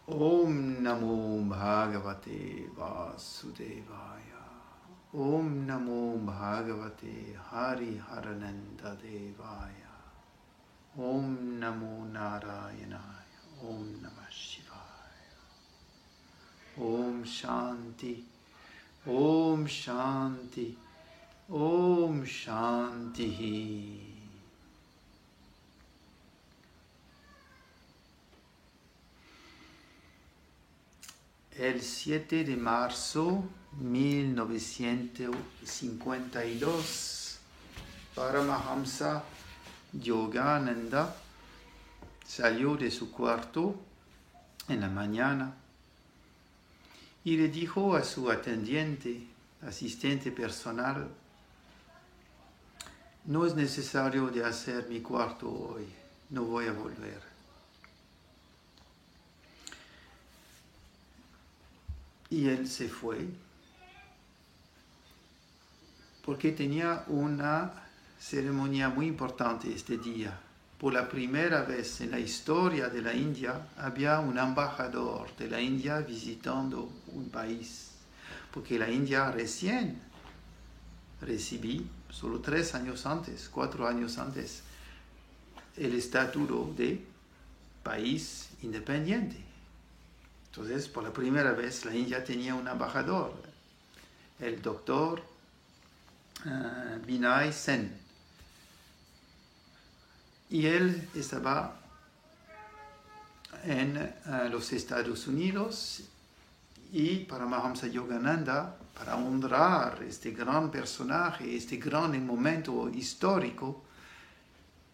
Om Namo Bhagavate Vasudevaya. Om Namo Bhagavate Hari Harananda Devaya. Om Namo Narayanaya. Om Namah Shivaya. Om Shanti. Om Shanti. Om Shanti. El 7 de marzo 1952, Paramahamsa Yogananda salió de su cuarto en la mañana y le dijo a su asistente personal: no es necesario de hacer mi cuarto hoy, no voy a volver. Y él se fue porque tenía una ceremonia muy importante este día. Por la primera vez en la historia de la India había un embajador de la India visitando un país, porque la India recién recibí, solo 4 años antes, el estatuto de país independiente. Entonces, por la primera vez, la India tenía un embajador, el doctor Vinay Sen. Y él estaba en los Estados Unidos, y Paramahamsa Yogananda, para honrar este gran personaje, este gran momento histórico,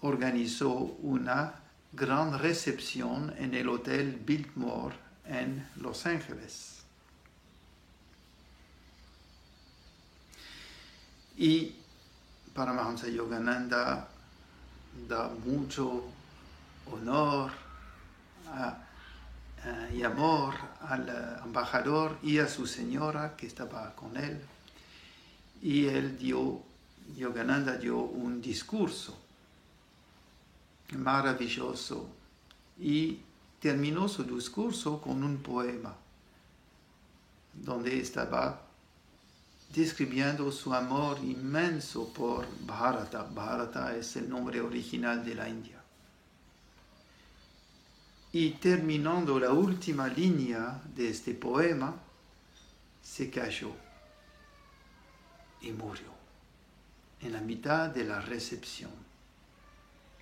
organizó una gran recepción en el Hotel Biltmore en Los Ángeles. Y Paramahamsa Yogananda da mucho honor y amor al embajador y a su señora que estaba con él. Y Yogananda dio un discurso maravilloso y terminó su discurso con un poema donde estaba describiendo su amor inmenso por Bharata. Bharata es el nombre original de la India. Y terminando la última línea de este poema, se cayó y murió en la mitad de la recepción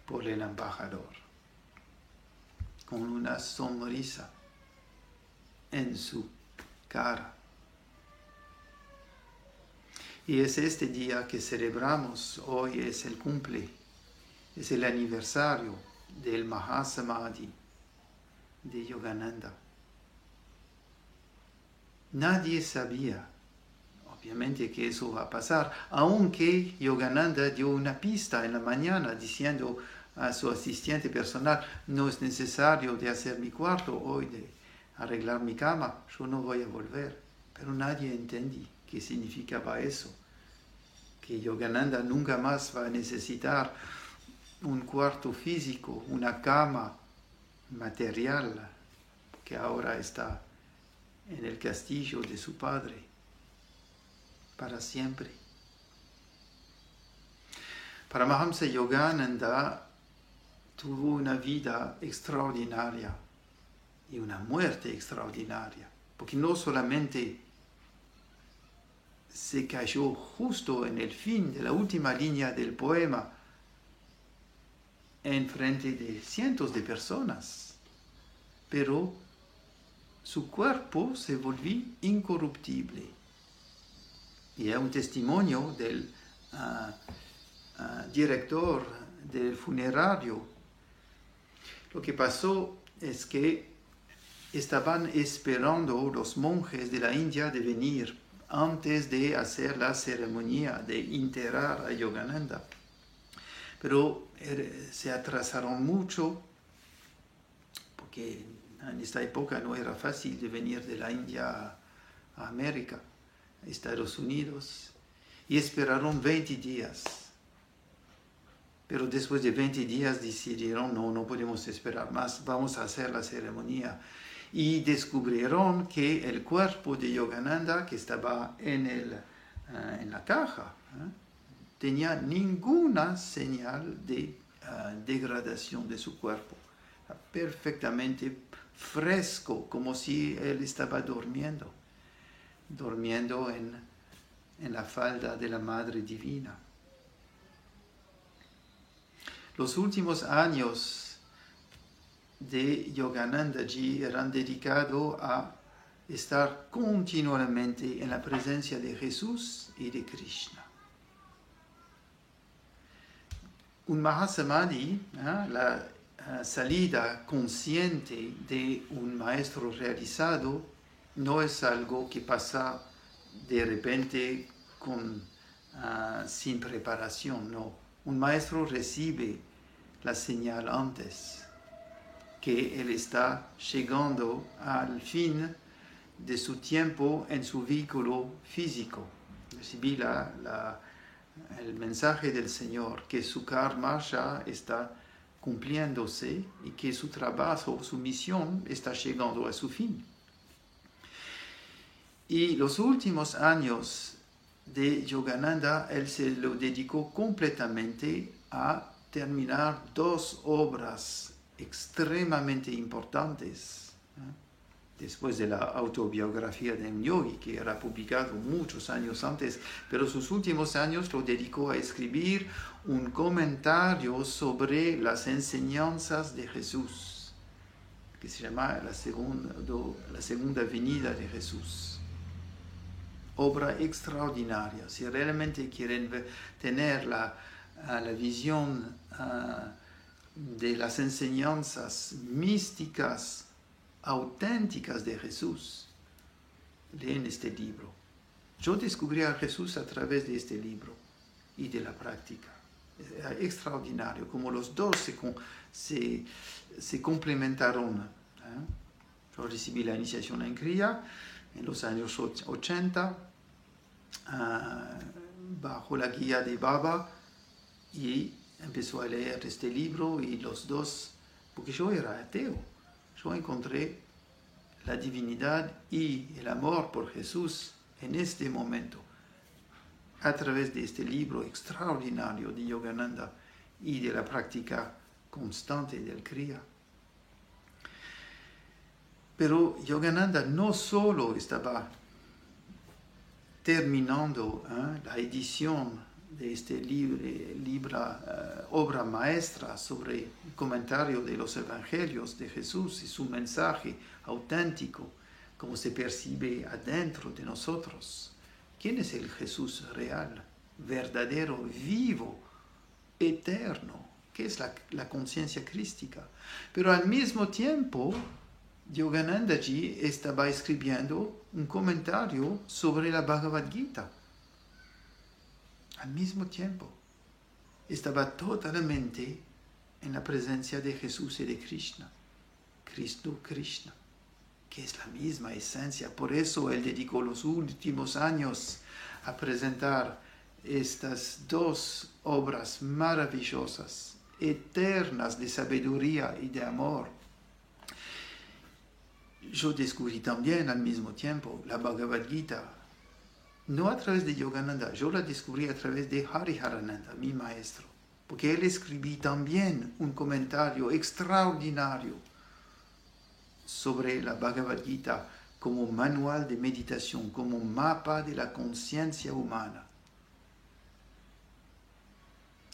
por el embajador, con una sonrisa en su cara. Y es este día que celebramos. Hoy es el es el aniversario del Mahasamadhi de Yogananda. Nadie sabía, obviamente, que eso va a pasar, aunque Yogananda dio una pista en la mañana diciendo a su asistente personal: no es necesario de hacer mi cuarto hoy, de arreglar mi cama, yo no voy a volver. Pero nadie entendí qué significaba eso, que Yogananda nunca más va a necesitar un cuarto físico, una cama material, que ahora está en el castillo de su padre para siempre. Paramahamsa Yogananda tuvo una vida extraordinaria y una muerte extraordinaria, porque no solamente se cayó justo en el fin de la última línea del poema en frente de cientos de personas, pero su cuerpo se volvió incorruptible. Y es un testimonio del director del funerario. Lo que pasó es que estaban esperando los monjes de la India de venir antes de hacer la ceremonia de enterrar a Yogananda. Pero se atrasaron mucho, porque en esta época no era fácil de venir de la India a América, a Estados Unidos, y esperaron 20 días. Pero después de 20 días decidieron: no podemos esperar más, vamos a hacer la ceremonia. y descubrieron que el cuerpo de Yogananda, que estaba en la caja, tenía ninguna señal de degradación de su cuerpo. Perfectamente fresco, como si él estaba durmiendo en la falda de la Madre Divina. Los últimos años de Yoganandaji eran dedicados a estar continuamente en la presencia de Jesús y de Krishna. Un Mahasamadhi, la salida consciente de un maestro realizado, no es algo que pasa de repente sin preparación, no. Un maestro recibe la señal antes, que él está llegando al fin de su tiempo en su vehículo físico. Recibí el mensaje del Señor, que su karma ya está cumpliéndose y que su trabajo, su misión está llegando a su fin. Y los últimos años de Yogananda, él se lo dedicó completamente a terminar 2 obras extremadamente importantes, después de la autobiografía de un yogi, que era publicado muchos años antes, pero sus últimos años lo dedicó a escribir un comentario sobre las enseñanzas de Jesús, que se llama la segunda venida de Jesús. Obra extraordinaria. Si realmente quieren tener la visión de las enseñanzas místicas auténticas de Jesús, leen este libro. Yo descubrí a Jesús a través de este libro y de la práctica. Era extraordinario, como los dos se complementaron. Yo recibí la iniciación en Kriya en los años 80, bajo la guía de Baba, y empezó a leer este libro, y los dos, porque yo era ateo, yo encontré la divinidad y el amor por Jesús en este momento, a través de este libro extraordinario de Yogananda y de la práctica constante del Kriya. Pero Yogananda no solo estaba terminando la edición de este obra maestra sobre el comentario de los evangelios de Jesús y su mensaje auténtico, como se percibe adentro de nosotros. ¿Quién es el Jesús real, verdadero, vivo, eterno? ¿Qué es la conciencia crística? Pero al mismo tiempo, Yoganandaji estaba escribiendo un comentario sobre la Bhagavad Gita. Al mismo tiempo, estaba totalmente en la presencia de Jesús y de Krishna. Krishna, que es la misma esencia. Por eso él dedicó los últimos años a presentar estas 2 obras maravillosas, eternas de sabiduría y de amor. Yo descubrí también al mismo tiempo la Bhagavad Gita, no a través de Yogananda, yo la descubrí a través de Hariharananda, mi maestro, porque él escribió también un comentario extraordinario sobre la Bhagavad Gita como manual de meditación, como mapa de la conciencia humana.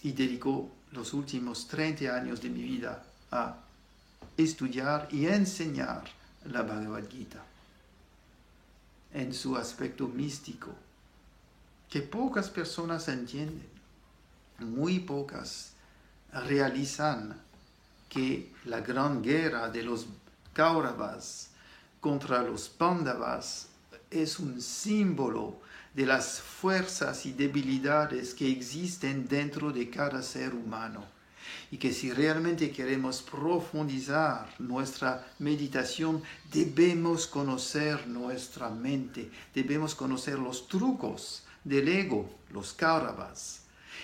Y dedicó los últimos 30 años de mi vida a estudiar y enseñar la Bhagavad Gita en su aspecto místico, que pocas personas entienden, muy pocas realizan que la gran guerra de los Kauravas contra los Pandavas es un símbolo de las fuerzas y debilidades que existen dentro de cada ser humano, y que si realmente queremos profundizar nuestra meditación, debemos conocer nuestra mente, debemos conocer los trucos del ego, los Kauravas,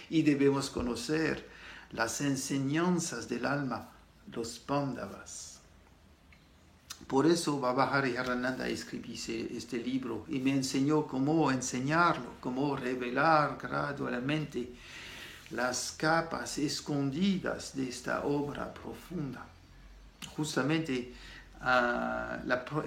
y debemos conocer las enseñanzas del alma, los Pandavas. Por eso Babahari Harananda escribió este libro y me enseñó cómo enseñarlo, cómo revelar gradualmente las capas escondidas de esta obra profunda. Justamente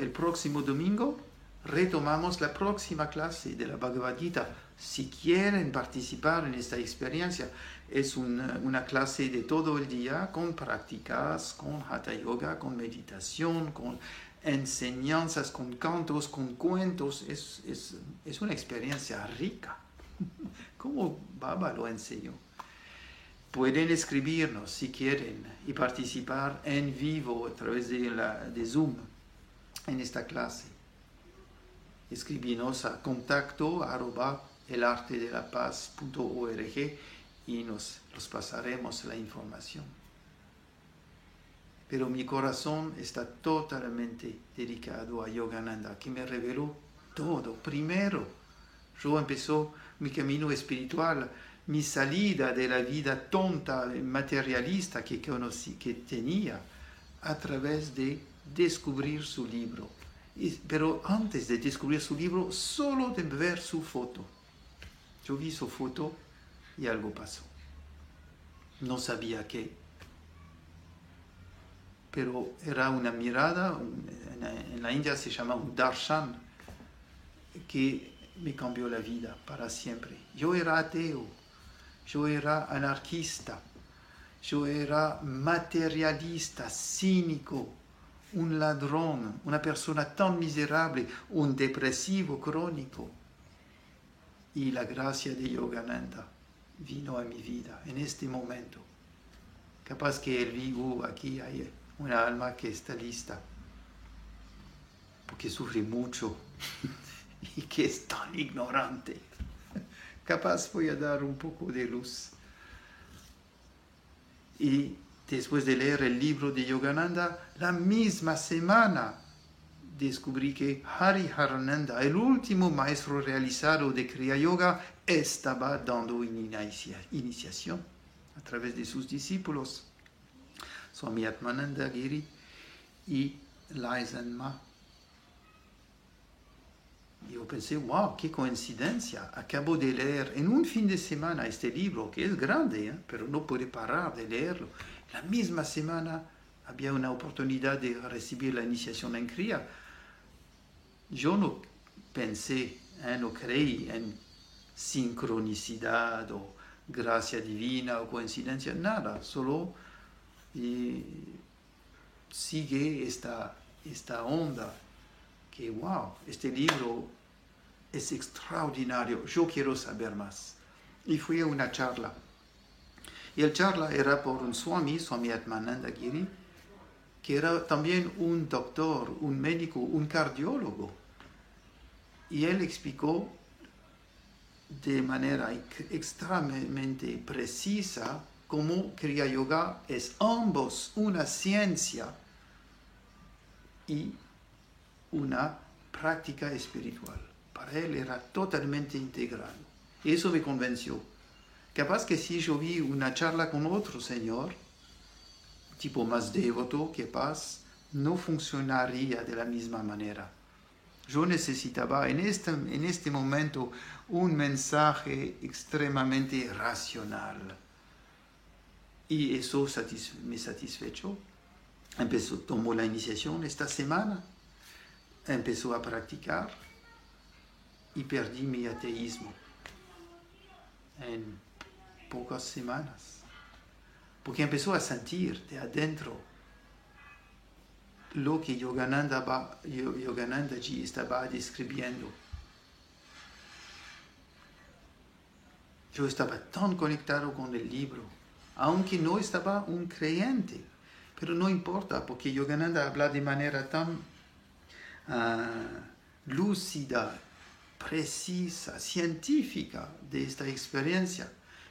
el próximo domingo retomamos la próxima clase de la Bhagavad Gita. Si quieren participar en esta experiencia, es una clase de todo el día con prácticas, con Hatha Yoga, con meditación, con enseñanzas, con cantos, con cuentos. Es una experiencia rica, como Baba lo enseñó. Pueden escribirnos si quieren y participar en vivo a través de Zoom en esta clase. Escribirnos a contacto@elartedelapaz.org y los pasaremos la información. Pero mi corazón está totalmente dedicado a Yogananda, que me reveló todo. Primero, yo empezó mi camino espiritual, mi salida de la vida tonta, materialista que tenía, a través de descubrir su libro. Pero antes de descubrir su libro, solo de ver su foto. Yo vi su foto y algo pasó. No sabía qué, pero era una mirada, en la India se llama un darshan, que me cambió la vida para siempre. Yo era ateo, yo era anarquista, yo era materialista, cínico, un ladrón, una persona tan miserable, un depresivo crónico. Y la gracia de Yogananda vino a mi vida en este momento. Capaz que él dijo, aquí hay una alma que está lista, porque sufre mucho y que es tan ignorante. Capaz voy a dar un poco de luz. Y después de leer el libro de Yogananda, la misma semana descubrí que Hari Harananda, el último maestro realizado de Kriya Yoga, estaba dando iniciación a través de sus discípulos, Swami Atmananda Giri y Laizen Ma. Yo pensé, wow, qué coincidencia. Acabo de leer en un fin de semana este libro, que es grande, pero no pude parar de leerlo. La misma semana había una oportunidad de recibir la iniciación en Kriya. Yo no pensé, no creí en sincronicidad o gracia divina o coincidencia, nada, solo sigue esta onda que, wow, este libro es extraordinario, yo quiero saber más. Y fui a una charla. Y la charla era por un Swami Atmananda Giri, que era también un doctor, un médico, un cardiólogo. Y él explicó de manera extremadamente precisa cómo Kriya Yoga es ambos una ciencia y una práctica espiritual. Para él era totalmente integral. Y eso me convenció. Capaz que si yo vi una charla con otro señor, tipo más devoto, capaz, no funcionaría de la misma manera. Yo necesitaba en este momento un mensaje extremadamente racional. Y eso me satisfecho. Tomó la iniciación esta semana, empezó a practicar y perdí mi ateísmo en pocas semanas. Porque empezó a sentir de adentro lo que Yoganandaji estaba describiendo. Yo estaba tan conectado con el libro, aunque no estaba un creyente, pero no importa, porque Yogananda habla de manera tan lúcida, precisa, científica de esta experiencia,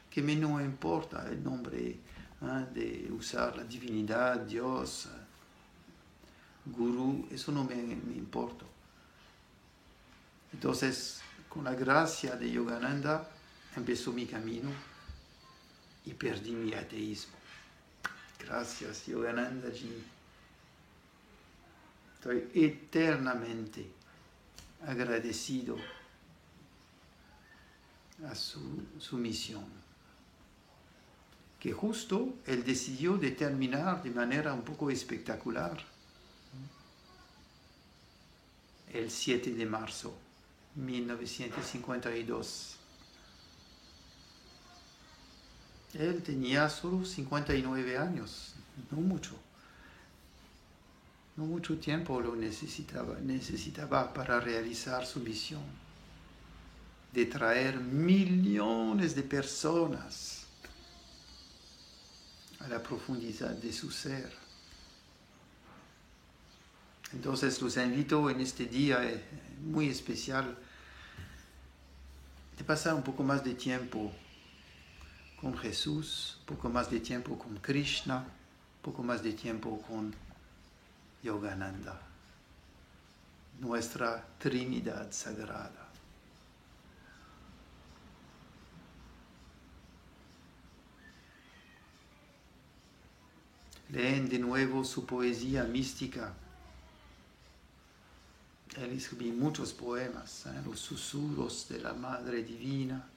que me no importa el nombre de usar la divinidad, Dios, Gurú, eso no me importa. Entonces, con la gracia de Yogananda, empezó mi camino y perdí mi ateísmo. Gracias, Yoganandaji. estoy eternamente agradecido a su misión, que justo él decidió de terminar de manera un poco espectacular el 7 de marzo de 1952. Él tenía solo 59 años, no mucho tiempo lo necesitaba para realizar su misión de traer millones de personas a la profundidad de su ser. Entonces los invito en este día muy especial de pasar un poco más de tiempo con Jesús, un poco más de tiempo con Krishna, un poco más de tiempo con Yogananda, nuestra Trinidad Sagrada. Leen de nuevo su poesía mística. Él escribió muchos poemas, los susurros de la Madre Divina.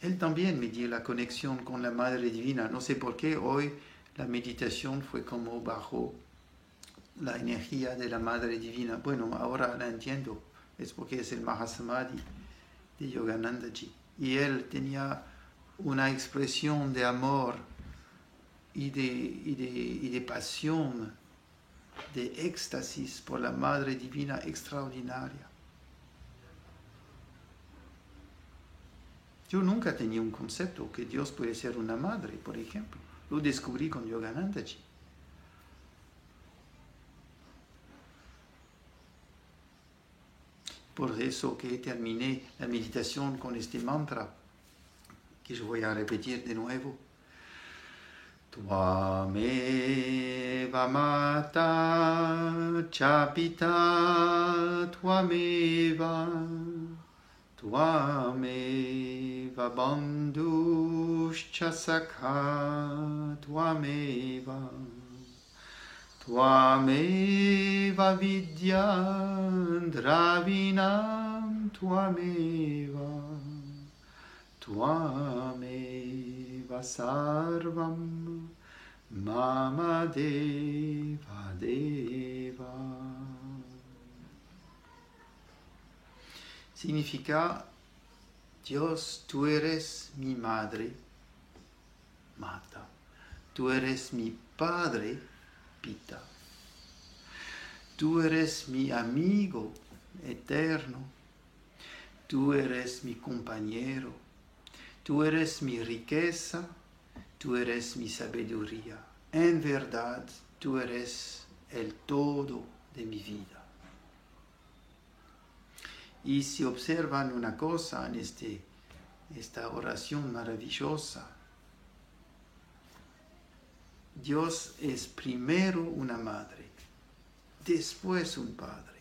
Él también me dio la conexión con la Madre Divina. No sé por qué hoy la meditación fue como bajo la energía de la Madre Divina. Bueno, ahora la entiendo. Es porque es el Mahasamadhi de Yoganandaji. Y él tenía una expresión de amor y de pasión, de éxtasis por la Madre Divina extraordinaria. Yo nunca tenía un concepto que Dios puede ser una madre, por ejemplo. Lo descubrí con Yoganandaji. Por eso que terminé la meditación con este mantra, que yo voy a repetir de nuevo. Tvameva mata cha pita tvameva bandhuscha sakha tvameva vidyam dravinam tvameva sarvam mama deva deva. Significa: Dios, tú eres mi madre, Mata. Tú eres mi padre, Pita. Tú eres mi amigo eterno. Tú eres mi compañero. Tú eres mi riqueza. Tú eres mi sabiduría. En verdad, tú eres el todo de mi vida. Y si observan una cosa en esta oración maravillosa, Dios es primero una madre, después un padre.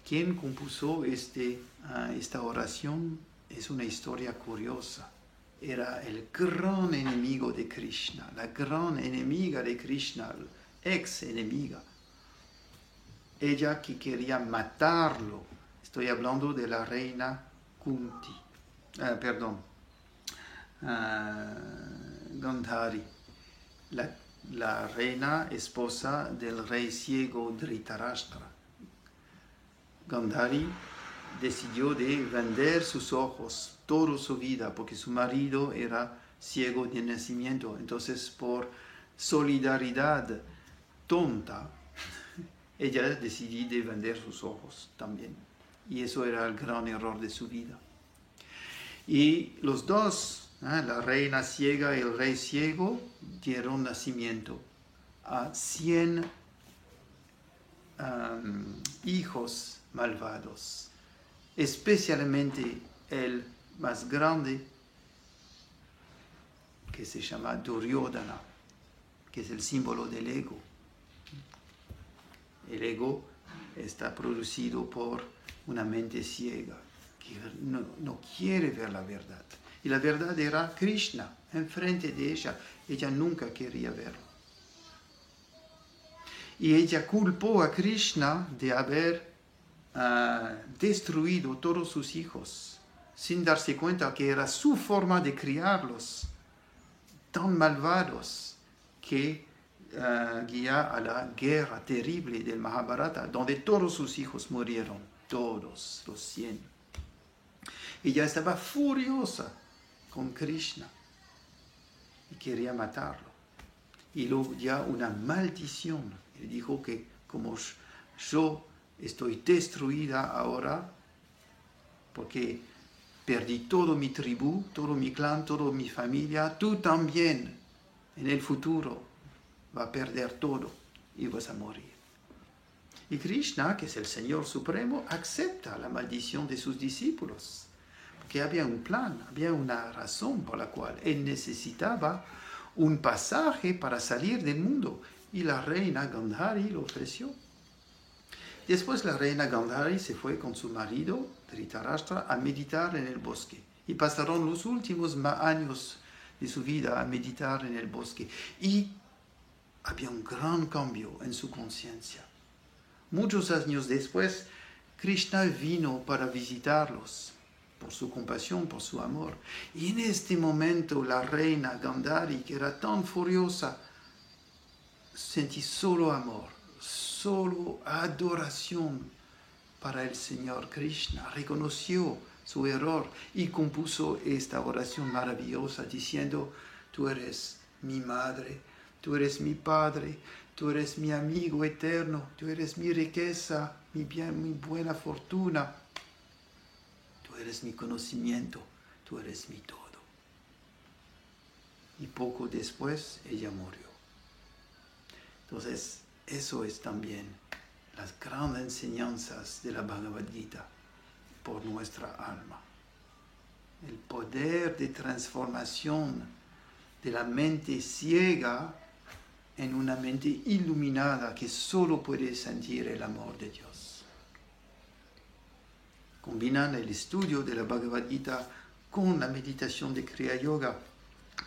Quien compuso esta oración es una historia curiosa. Era el gran enemigo de Krishna, la gran enemiga de Krishna, ex enemiga. Ella que quería matarlo. Estoy hablando de la reina Kunti. Gandhari. La reina esposa del rey ciego Dhritarashtra. Gandhari decidió de vender sus ojos toda su vida porque su marido era ciego de nacimiento. Entonces, por solidaridad tonta, ella decidió de vender sus ojos también. Y eso era el gran error de su vida. Y los dos, la reina ciega y el rey ciego, dieron nacimiento a 100 hijos malvados. Especialmente el más grande, que se llama Duryodhana, que es el símbolo del ego. El ego está producido por una mente ciega. que no quiere ver la verdad. Y la verdad era Krishna, enfrente de ella. Ella nunca quería verlo. Y ella culpó a Krishna de haber destruido todos sus hijos, sin darse cuenta que era su forma de criarlos, tan malvados, que guía a la guerra terrible del Mahabharata, donde todos sus hijos murieron, todos los 100. Ella estaba furiosa con Krishna y quería matarlo. Y luego dio una maldición. Y dijo que como yo estoy destruida ahora, porque perdí todo mi tribu, todo mi clan, toda mi familia, tú también en el futuro vas a perder todo y vas a morir. Y Krishna, que es el Señor Supremo, acepta la maldición de sus discípulos, porque había un plan, había una razón por la cual él necesitaba un pasaje para salir del mundo, y la reina Gandhari lo ofreció. Después la reina Gandhari se fue con su marido, Dhritarashtra, a meditar en el bosque, y pasaron los últimos años de su vida a meditar en el bosque, y había un gran cambio en su conciencia. Muchos años después, Krishna vino para visitarlos, por su compasión, por su amor. Y en este momento la reina Gandhari, que era tan furiosa, sentí solo amor, solo adoración para el Señor Krishna. Reconoció su error y compuso esta oración maravillosa diciendo: tú eres mi madre, tú eres mi padre, tú eres mi amigo eterno, tú eres mi riqueza, mi bien, mi buena fortuna. Tú eres mi conocimiento, tú eres mi todo. Y poco después ella murió. Entonces, eso es también las grandes enseñanzas de la Bhagavad Gita por nuestra alma. El poder de transformación de la mente ciega en una mente iluminada que solo puede sentir el amor de Dios. Combinan el estudio de la Bhagavad Gita con la meditación de Kriya Yoga,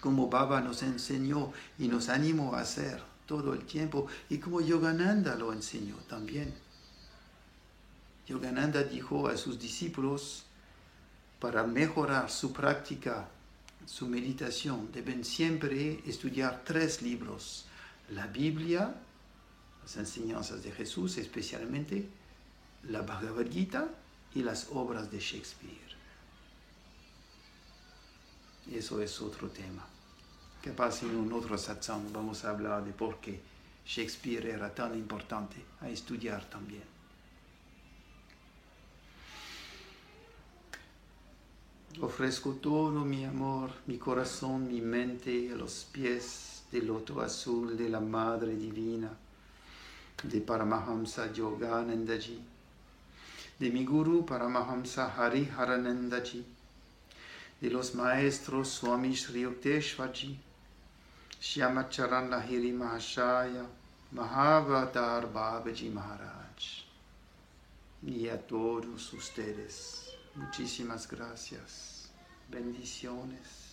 como Baba nos enseñó y nos animó a hacer todo el tiempo, y como Yogananda lo enseñó también. Yogananda dijo a sus discípulos, para mejorar su práctica, su meditación, deben siempre estudiar 3 libros: la Biblia, las enseñanzas de Jesús especialmente, la Bhagavad Gita y las obras de Shakespeare. Eso es otro tema. Capaz en un otro satsang vamos a hablar de por qué Shakespeare era tan importante a estudiar también. Ofrezco todo mi amor, mi corazón, mi mente a los pies del loto azul de la Madre Divina, de Paramahamsa Yoganandaji, de mi Guru Paramahamsa Hariharanandaji, de los maestros Swami Sri Yukteswarji, Shyamacharan Lahiri Mahashaya, Mahavatar Babaji Maharaj, y a todos ustedes. Muchísimas gracias. Bendiciones.